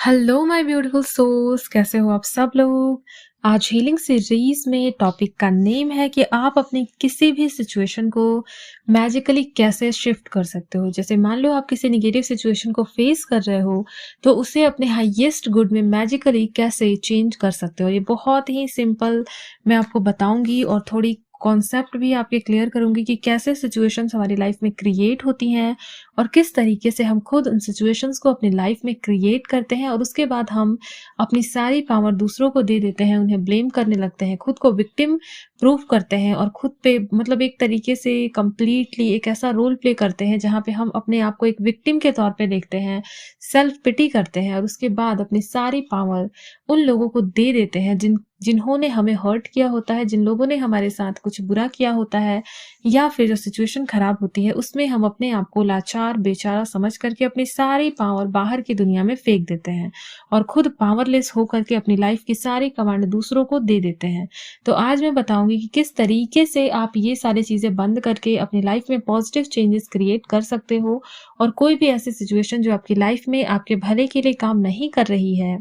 Hello my beautiful souls, कैसे हो आप सब लोग। आज हीलिंग सीरीज में टॉपिक का नेम है कि आप अपनी किसी भी सिचुएशन को मैजिकली कैसे शिफ्ट कर सकते हो। जैसे मान लो आप किसी निगेटिव सिचुएशन को फेस कर रहे हो तो उसे अपने हाईएस्ट गुड में मैजिकली कैसे चेंज कर सकते हो। ये बहुत ही सिंपल मैं आपको बताऊंगी और थोड़ी कॉन्सेप्ट भी आपके क्लियर करूंगी कि कैसे सिचुएशंस हमारी लाइफ में क्रिएट होती हैं और किस तरीके से हम खुद उन सिचुएशंस को अपनी लाइफ में क्रिएट करते हैं और उसके बाद हम अपनी सारी पावर दूसरों को दे देते हैं, उन्हें ब्लेम करने लगते हैं, खुद को विक्टिम प्रूफ करते हैं और खुद पे मतलब एक तरीके से कंप्लीटली एक ऐसा रोल प्ले करते हैं जहाँ पे हम अपने आप को एक विक्टिम के तौर पे देखते हैं, सेल्फ पिटी करते हैं और उसके बाद अपनी सारी पावर उन लोगों को दे देते हैं जिन्होंने हमें हर्ट किया होता है, जिन लोगों ने हमारे साथ कुछ बुरा किया होता है या फिर जो सिचुएशन खराब होती है उसमें हम अपने आप को लाचार बेचारा समझ करके अपनी सारी पावर बाहर की दुनिया में फेंक देते हैं और खुद पावरलेस होकर के अपनी लाइफ की सारी कमांड दूसरों को दे देते हैं। तो आज मैं बताऊंगी कि किस तरीके से आप ये सारी चीजें बंद करके अपनी लाइफ में पॉजिटिव चेंजेस क्रिएट कर सकते हो और कोई भी ऐसी सिचुएशन जो आपकी लाइफ में आपके भले के लिए काम नहीं कर रही है,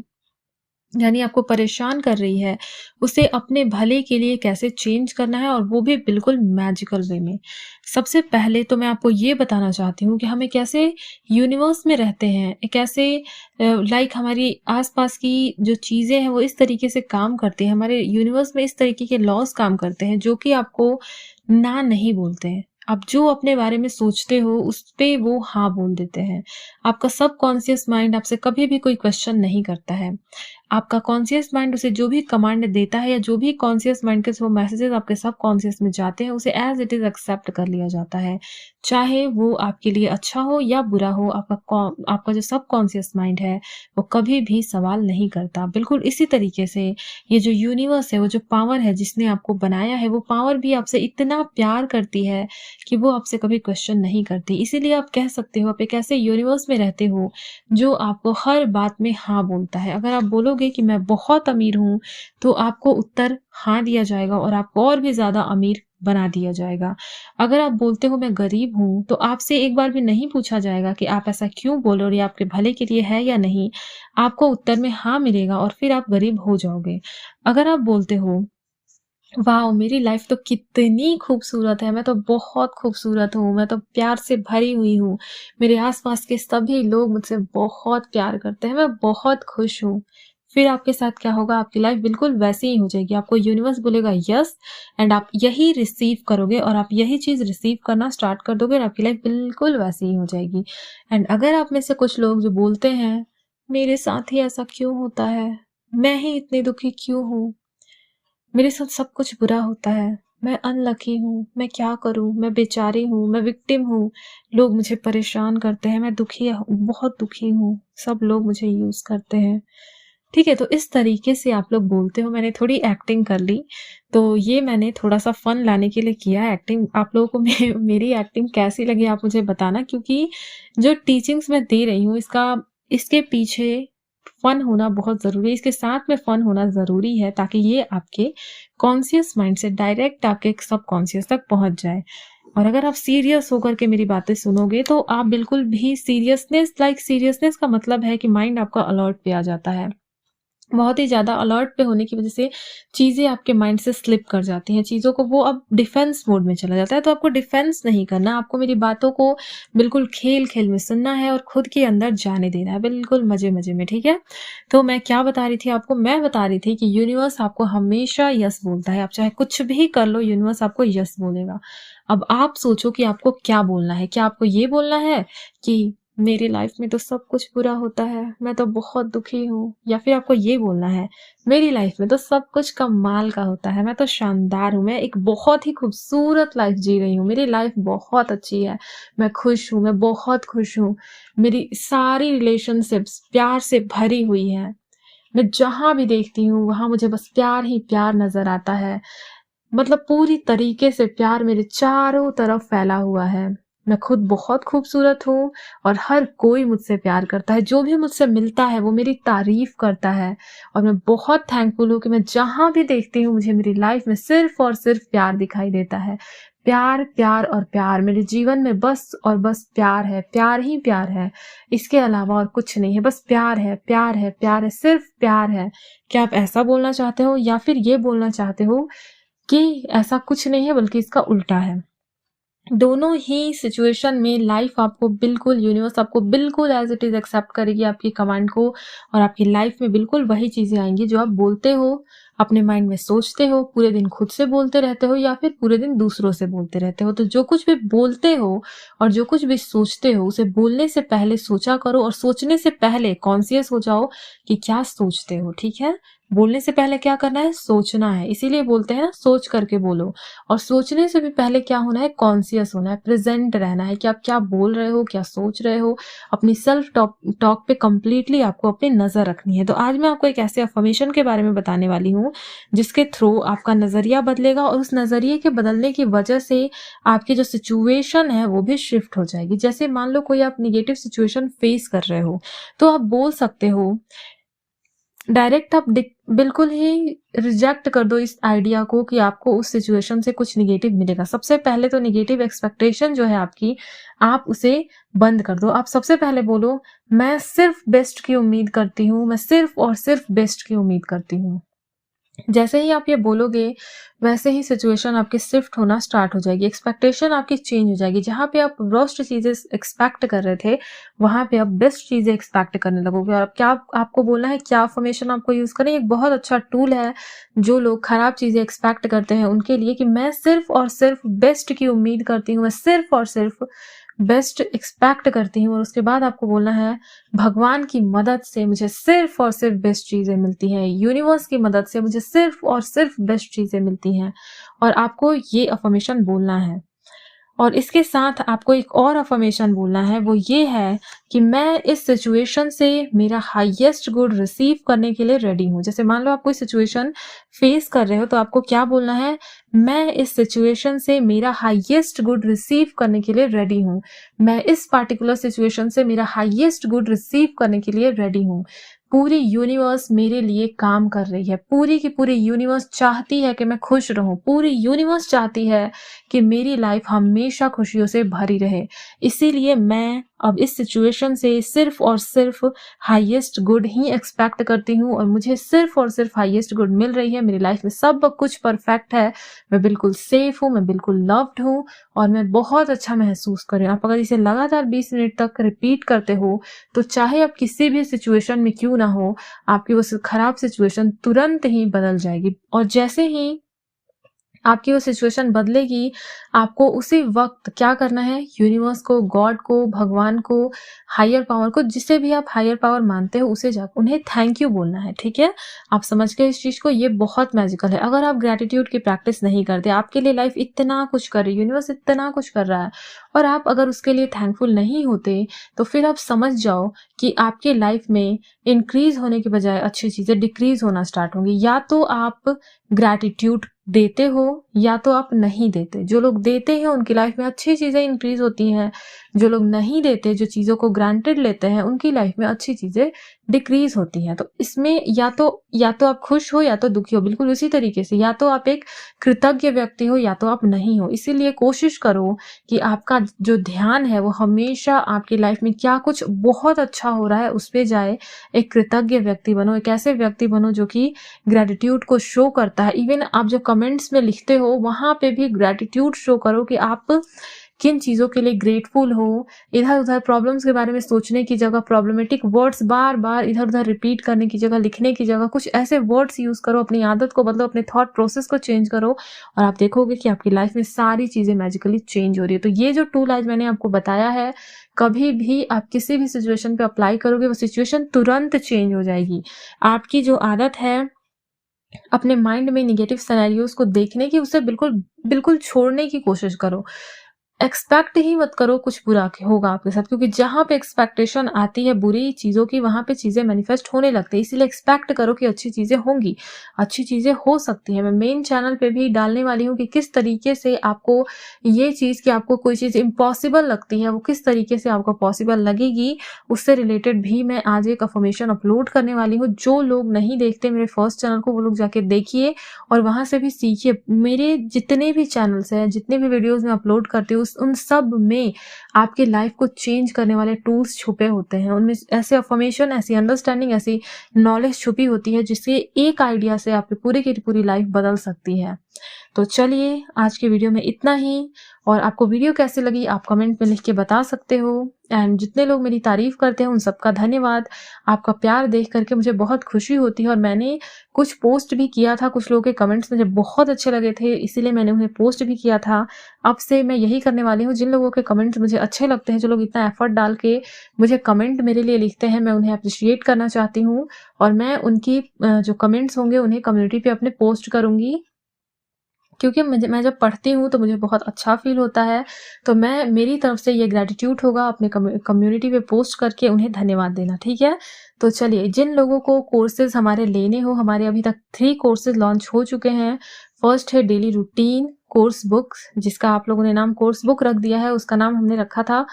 यानी आपको परेशान कर रही है, उसे अपने भले के लिए कैसे चेंज करना है और वो भी बिल्कुल मैजिकल वे में। सबसे पहले तो मैं आपको ये बताना चाहती हूँ कि हम एक ऐसे यूनिवर्स में रहते हैं, एक ऐसे लाइक हमारी आसपास की जो चीज़ें हैं वो इस तरीके से काम करती हैं, हमारे यूनिवर्स में इस तरीके के लॉज काम करते हैं जो कि आपको ना नहीं बोलते हैं। आप जो अपने बारे में सोचते हो उस पे वो हाँ बोल देते हैं। आपका सबकॉन्शियस माइंड आपसे कभी भी कोई क्वेश्चन नहीं करता है। आपका कॉन्शियस माइंड उसे जो भी कमांड देता है या जो भी कॉन्शियस माइंड के वो मैसेजेस आपके सब कॉन्शियस में जाते हैं उसे एज इट इज एक्सेप्ट कर लिया जाता है, चाहे वो आपके लिए अच्छा हो या बुरा हो। आपका जो सब कॉन्शियस माइंड है वो कभी भी सवाल नहीं करता। बिल्कुल इसी तरीके से ये जो यूनिवर्स है, वो जो पावर है जिसने आपको बनाया है, वो पावर भी आपसे इतना प्यार करती है कि वो आपसे कभी क्वेश्चन नहीं करती। इसीलिए आप कह सकते हो आप एक ऐसे यूनिवर्स में रहते हो जो आपको हर बात में हाँ बोलता है। अगर आप बोलोगे कि मैं बहुत अमीर हूँ तो आपको उत्तर हाँ दिया जाएगा और आपको और भी ज्यादा अमीर बना दिया जाएगा। अगर आप बोलते हो मैं गरीब हूँ तो आपसे एक बार भी नहीं पूछा जाएगा कि आप ऐसा क्यों बोल रहे हो और ये आपके भले के लिए है या नहीं। आपको उत्तर में हाँ मिलेगा और फिर आप गरीब हो जाओगे। अगर आप बोलते हो वाह मेरी लाइफ तो कितनी खूबसूरत है, मैं तो बहुत खूबसूरत हूँ, मैं तो प्यार से भरी हुई हूँ, मेरे आसपास के सभी लोग मुझसे बहुत प्यार करते हैं, मैं बहुत खुश हूँ। फिर आपके साथ क्या होगा, आपकी लाइफ बिल्कुल वैसी ही हो जाएगी। आपको यूनिवर्स बोलेगा यस एंड आप यही रिसीव करोगे और आप यही चीज रिसीव करना स्टार्ट कर दोगे और आपकी लाइफ बिल्कुल वैसी ही हो जाएगी। एंड अगर आप में से कुछ लोग जो बोलते हैं मेरे साथ ही ऐसा क्यों होता है, मैं ही इतनी दुखी क्यों हूँ, मेरे साथ सब कुछ बुरा होता है, मैं अनलकी हूँ, मैं क्या करूँ, मैं बेचारी हूँ, मैं विक्टिम हूँ, लोग मुझे परेशान करते हैं, मैं दुखी बहुत दुखी हूँ, सब लोग मुझे यूज करते हैं। ठीक है, तो इस तरीके से आप लोग बोलते हो। मैंने थोड़ी एक्टिंग कर ली, तो ये मैंने थोड़ा सा फन लाने के लिए किया एक्टिंग। आप लोगों को मेरी एक्टिंग कैसी लगी आप मुझे बताना, क्योंकि जो टीचिंग्स मैं दे रही हूँ इसके पीछे फन होना बहुत ज़रूरी है, इसके साथ में फन होना ज़रूरी है ताकि ये आपके कॉन्शियस माइंड से डायरेक्ट आपके सब कॉन्शियस तक पहुंच जाए। और अगर आप सीरियस होकर के मेरी बातें सुनोगे तो आप बिल्कुल भी सीरियसनेस का मतलब है कि माइंड आपका अलर्ट पे आ जाता है। बहुत ही ज़्यादा अलर्ट पे होने की वजह से चीज़ें आपके माइंड से स्लिप कर जाती हैं, चीज़ों को वो अब डिफेंस मोड में चला जाता है। तो आपको डिफेंस नहीं करना, आपको मेरी बातों को बिल्कुल खेल-खेल में सुनना है और खुद के अंदर जाने देना है, बिल्कुल मज़े-मज़े में, ठीक है? तो मैं क्या बता रही थी आपको? मैं बता रही थी कि यूनिवर्स आपको हमेशा यस बोलता है। आप चाहे कुछ भी कर लो, यूनिवर्स आपको यस बोलेगा। अब आप सोचो कि आपको क्या बोलना है? क्या आपको ये बोलना है कि मेरी लाइफ में तो सब कुछ बुरा होता है, मैं तो बहुत दुखी हूँ, या फिर आपको ये बोलना है मेरी लाइफ में तो सब कुछ कमाल का होता है, मैं तो शानदार हूँ, मैं एक बहुत ही खूबसूरत लाइफ जी रही हूँ, मेरी लाइफ बहुत अच्छी है, मैं खुश हूँ, मैं बहुत खुश हूँ, मेरी सारी रिलेशनशिप्स प्यार से भरी हुई है, मैं जहां भी देखती हूँ वहां मुझे बस प्यार ही प्यार नजर आता है, मतलब पूरी तरीके से प्यार मेरे चारों तरफ फैला हुआ है, मैं खुद बहुत खूबसूरत हूँ और हर कोई मुझसे प्यार करता है, जो भी मुझसे मिलता है वो मेरी तारीफ करता है और मैं बहुत थैंकफुल हूँ कि मैं जहां भी देखती हूँ मुझे मेरी लाइफ में सिर्फ और सिर्फ प्यार दिखाई देता है। प्यार, प्यार और प्यार। मेरे जीवन में बस और बस प्यार है, प्यार ही प्यार है। इसके अलावा और कुछ नहीं है, बस प्यार है, प्यार है, प्यार है, सिर्फ़ प्यार है। क्या आप ऐसा बोलना चाहते हो या फिर ये बोलना चाहते हो कि ऐसा कुछ नहीं है बल्कि इसका उल्टा है? दोनों ही सिचुएशन में लाइफ आपको बिल्कुल यूनिवर्स आपको बिल्कुल एज़ इट इज़ एक्सेप्ट करेगी आपकी कमांड को, और आपकी लाइफ में बिल्कुल वही चीज़ें आएँगी जो आप बोलते हो, अपने माइंड में सोचते हो, पूरे दिन खुद से बोलते रहते हो या फिर पूरे दिन दूसरों से बोलते रहते हो। तो जो कुछ भी बोलते हो और जो कुछ भी सोचते हो, उसे बोलने से पहले सोचा करो, और सोचने से पहले कॉन्शियस हो जाओ कि क्या सोचते हो, ठीक है? बोलने से पहले क्या करना है? सोचना है। इसीलिए बोलते हैं ना, सोच करके बोलो। और सोचने से भी पहले क्या होना है? कॉन्शियस होना है, प्रेजेंट रहना है कि आप क्या बोल रहे हो, क्या सोच रहे हो। अपनी सेल्फ टॉक टॉक पे कंप्लीटली आपको अपनी नजर रखनी है। तो आज मैं आपको एक ऐसे अफर्मेशन के बारे में बताने वाली हूँ जिसके थ्रू आपका नजरिया बदलेगा, और उस नजरिए के बदलने की वजह से आपकी जो सिचुएशन है वो भी शिफ्ट हो जाएगी। जैसे मान लो कोई आप निगेटिव सिचुएशन फेस कर रहे हो, तो आप बोल सकते हो डायरेक्ट, आप बिल्कुल ही रिजेक्ट कर दो इस आइडिया को कि आपको उस सिचुएशन से कुछ निगेटिव मिलेगा। सबसे पहले तो निगेटिव एक्सपेक्टेशन जो है आपकी, आप उसे बंद कर दो। आप सबसे पहले बोलो, मैं सिर्फ बेस्ट की उम्मीद करती हूँ, मैं सिर्फ और सिर्फ बेस्ट की उम्मीद करती हूँ। जैसे ही आप ये बोलोगे, वैसे ही सिचुएशन आपकी शिफ्ट होना स्टार्ट हो जाएगी, एक्सपेक्टेशन आपकी चेंज हो जाएगी। जहाँ पे आप वर्स्ट चीज़ें एक्सपेक्ट कर रहे थे, वहाँ पे आप बेस्ट चीज़ें एक्सपेक्ट करने लगोगे। और अब क्या आपको बोलना है, क्या अफ़र्मेशन आपको यूज़ करें? एक बहुत अच्छा टूल है, जो लोग खराब चीज़ें एक्सपेक्ट करते हैं उनके लिए, कि मैं सिर्फ़ और सिर्फ़ बेस्ट की उम्मीद करती हूँ, मैं सिर्फ़ और सिर्फ़ बेस्ट एक्सपेक्ट करती हूँ। और उसके बाद आपको बोलना है, भगवान की मदद से मुझे सिर्फ और सिर्फ बेस्ट चीज़ें मिलती हैं, यूनिवर्स की मदद से मुझे सिर्फ और सिर्फ बेस्ट चीज़ें मिलती हैं। और आपको ये अफ़र्मेशन बोलना है। और इसके साथ आपको एक और अफ़र्मेशन बोलना है, वो ये है कि मैं इस सिचुएशन से मेरा हाईएस्ट गुड रिसीव करने के लिए रेडी हूँ। जैसे मान लो आप कोई सिचुएशन फेस कर रहे हो, तो आपको क्या बोलना है? मैं इस सिचुएशन से मेरा हाईएस्ट गुड रिसीव करने के लिए रेडी हूँ। मैं इस पार्टिकुलर सिचुएशन से मेरा हाईएस्ट गुड रिसीव करने के लिए रेडी हूँ। पूरी यूनिवर्स मेरे लिए काम कर रही है। पूरी की पूरी यूनिवर्स चाहती है कि मैं खुश रहूँ। पूरी यूनिवर्स चाहती है कि मेरी लाइफ हमेशा खुशियों से भरी रहे। इसीलिए मैं अब इस सिचुएशन से सिर्फ और सिर्फ हाईएस्ट गुड ही एक्सपेक्ट करती हूँ, और मुझे सिर्फ और सिर्फ हाईएस्ट गुड मिल रही है। मेरी लाइफ में सब कुछ परफेक्ट है, मैं बिल्कुल सेफ हूँ, मैं बिल्कुल लव्ड हूँ, और मैं बहुत अच्छा महसूस कर रही हूँ। आप अगर इसे लगातार 20 मिनट तक रिपीट करते हो, तो चाहे आप किसी भी सिचुएशन में क्यों ना हो, आपकी वो खराब सिचुएशन तुरंत ही बदल जाएगी। और जैसे ही आपकी वो सिचुएशन बदलेगी, आपको उसी वक़्त क्या करना है? यूनिवर्स को, गॉड को, भगवान को, हायर पावर को, जिसे भी आप हायर पावर मानते हो, उसे जा उन्हें थैंक यू बोलना है, ठीक है? आप समझ गए इस चीज़ को? ये बहुत मैजिकल है। अगर आप ग्रैटिट्यूड की प्रैक्टिस नहीं करते, आपके लिए लाइफ इतना कुछ कर रही है, यूनिवर्स इतना कुछ कर रहा है, और आप अगर उसके लिए थैंकफुल नहीं होते, तो फिर आप समझ जाओ कि आपके लाइफ में इंक्रीज़ होने के बजाय अच्छी चीज़ें डिक्रीज़ होना स्टार्ट होंगी। या तो आप ग्रैटिट्यूड देते हो या तो आप नहीं देते। जो लोग देते हैं उनकी लाइफ में अच्छी चीज़ें इंक्रीज़ होती हैं। जो लोग नहीं देते, जो चीज़ों को ग्रांटेड लेते हैं, उनकी लाइफ में अच्छी चीज़ें डिक्रीज़ होती हैं। तो इसमें या तो आप खुश हो या तो दुखी हो, बिल्कुल उसी तरीके से। या तो आप एक कृतज्ञ व्यक्ति हो या तो आप नहीं हो। इसीलिए कोशिश करो कि आपका जो ध्यान है वो हमेशा आपकी लाइफ में क्या कुछ बहुत अच्छा हो रहा है उस पे जाए। एक कृतज्ञ व्यक्ति बनो, एक ऐसे व्यक्ति बनो जो कि ग्रैटिट्यूड को शो करता है। इवन आप जो कमेंट्स में लिखते हो, वहाँ पे भी ग्रैटिट्यूड शो करो कि आप किन चीज़ों के लिए ग्रेटफुल हो। इधर-उधर प्रॉब्लम्स के बारे में सोचने की जगह, प्रॉब्लमेटिक वर्ड्स बार-बार इधर-उधर रिपीट करने की जगह, लिखने की जगह कुछ ऐसे वर्ड्स यूज़ करो। अपनी आदत को बदलो, अपने थॉट प्रोसेस को चेंज करो, और आप देखोगे कि आपकी लाइफ में सारी चीज़ें मैजिकली चेंज हो रही है। तो ये जो टूल आज मैंने आपको बताया है, कभी भी आप किसी भी सिचुएशन पे अप्लाई करोगे, वो सिचुएशन तुरंत चेंज हो जाएगी। आपकी जो आदत है अपने माइंड में नेगेटिव सिनेरियोज को देखने की, उसे बिल्कुल बिल्कुल छोड़ने की कोशिश करो। एक्सपेक्ट ही मत करो कुछ बुरा होगा आपके साथ, क्योंकि जहाँ पे एक्सपेक्टेशन आती है बुरी चीज़ों की, वहाँ पे चीज़ें मैनिफेस्ट होने लगती है। इसीलिए एक्सपेक्ट करो कि अच्छी चीज़ें होंगी, अच्छी चीज़ें हो सकती हैं। मैं मेन चैनल पे भी डालने वाली हूँ कि किस तरीके से आपको ये चीज़ कि आपको कोई चीज़ इम्पॉसिबल लगती है, वो किस तरीके से आपको पॉसिबल लगेगी, उससे रिलेटेड भी मैं आज एक अफ़र्मेशन अपलोड करने वाली हूँ। जो लोग नहीं देखते मेरे फर्स्ट चैनल को, वो लोग जाके देखिए और वहाँ से भी सीखिए। मेरे जितने भी चैनल्स हैं, जितने भी वीडियोज़ मैं अपलोड करती हूँ, उन सब में आपकी लाइफ को चेंज करने वाले टूल्स छुपे होते हैं। उनमें ऐसे अफ़र्मेशन, ऐसी अंडरस्टैंडिंग, ऐसी नॉलेज छुपी होती है जिससे एक आइडिया से आपकी पूरी की पूरी लाइफ बदल सकती है। तो चलिए आज की वीडियो में इतना ही, और आपको वीडियो कैसी लगी आप कमेंट में लिख के बता सकते हो। एंड जितने लोग मेरी तारीफ करते हैं उन सबका धन्यवाद। आपका प्यार देख करके मुझे बहुत खुशी होती है, और मैंने कुछ पोस्ट भी किया था, कुछ लोगों के कमेंट्स मुझे बहुत अच्छे लगे थे, इसीलिए मैंने उन्हें पोस्ट भी किया था। अब से मैं यही करने वाली हूँ, जिन लोगों के कमेंट्स मुझे अच्छे लगते हैं, जो लोग इतना एफर्ट डाल के मुझे कमेंट मेरे लिए लिखते हैं, मैं उन्हें अप्रिशिएट करना चाहती हूँ। और मैं उनकी जो कमेंट्स होंगे उन्हें कम्युनिटी पे अपने पोस्ट करूँगी, क्योंकि मैं जब पढ़ती हूँ तो मुझे बहुत अच्छा फ़ील होता है। तो मैं मेरी तरफ से ये ग्रैटिट्यूड होगा अपने कम्युनिटी पे पोस्ट करके उन्हें धन्यवाद देना, ठीक है? तो चलिए, जिन लोगों को कोर्सेज़ हमारे लेने हो, हमारे अभी तक 3 कोर्सेज़ लॉन्च हो चुके हैं। फर्स्ट है डेली रूटीन कोर्स बुक्स, जिसका आप लोगों ने नाम कोर्स बुक रख दिया है, उसका नाम हमने रखा था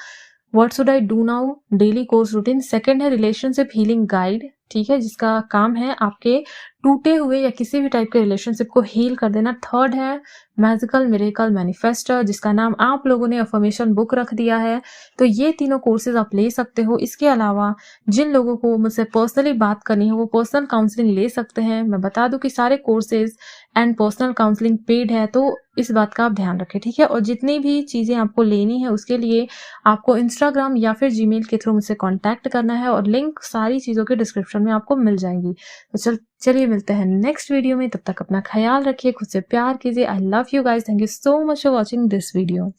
what should I do now daily course routine. Second है रिलेशनशिप हीलिंग गाइड, ठीक है, जिसका काम है आपके टूटे हुए या किसी भी टाइप के रिलेशनशिप को हील कर देना। थर्ड है मैजिकल मिरेकल मैनिफेस्टर, जिसका नाम आप लोगों ने अफर्मेशन बुक रख दिया है। तो ये तीनों कोर्सेज आप ले सकते हो। इसके अलावा जिन लोगों को मुझसे पर्सनली बात करनी है वो पर्सनल काउंसलिंग ले सकते हैं। मैं बता दूं कि सारे courses and personal counselling paid है, तो इस बात का आप ध्यान रखें, ठीक है। और जितनी भी चीज़ें आपको लेनी है उसके लिए आपको इंस्टाग्राम या फिर जीमेल के थ्रू मुझसे कांटेक्ट करना है, और लिंक सारी चीज़ों के डिस्क्रिप्शन में आपको मिल जाएंगी। तो चलिए मिलते हैं नेक्स्ट वीडियो में। तब तक अपना ख्याल रखिए, खुद से प्यार कीजिए। I love you guys, thank you so much for watching this video.